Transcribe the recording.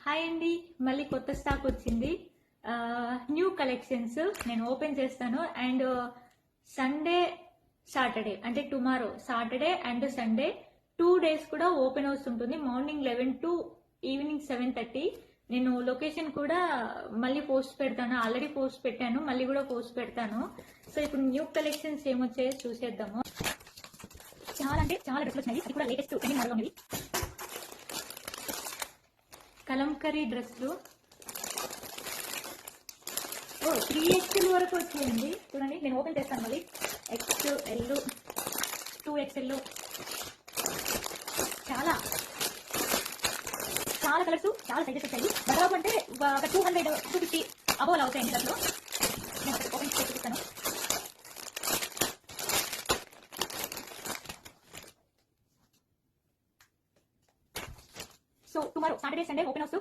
Hi అండి, మళ్ళీ కొత్త స్టాక్ వచ్చింది. న్యూ కలెక్షన్స్ నేను ఓపెన్ చేస్తాను. అండ్ సండే సాటర్డే అంటే tomorrow Saturday and Sunday 2 days కూడా ఓపెన్ హౌస్ ఉంటుంది. Morning 11 to evening 7:30. నేను లొకేషన్ కూడా మళ్ళీ పోస్ట్ పెడతాను. ఆల్రెడీ పోస్ట్ పెట్టాను, మళ్ళీ కూడా పోస్ట్ పెడతాను. సో ఇప్పుడు న్యూ కలెక్షన్స్ ఏమొచ్చాయో చూసేద్దాము. చాలా అంటే చాలా డ్రెస్లు వచ్చినాయి. ఇది కూడా లేటెస్ట్ ట్రెండింగ్ మోడల్ ఉన్నది. కలంకరీ డ్రెస్లు 3XL వరకు వచ్చేయండి. చూడండి, నేను ఓపెన్ చేస్తాను. మళ్ళీ XL 2XL చాలా చాలా కలర్స్, చాలా సైజెస్ వచ్చాయి. దాదాపు అంటే ఒక 200-250 అబోవ్ అవుతాయండి. దాంట్లో నేను ఓపెన్ చేసి చూపిస్తాను. So tomorrow Saturday Sunday open house.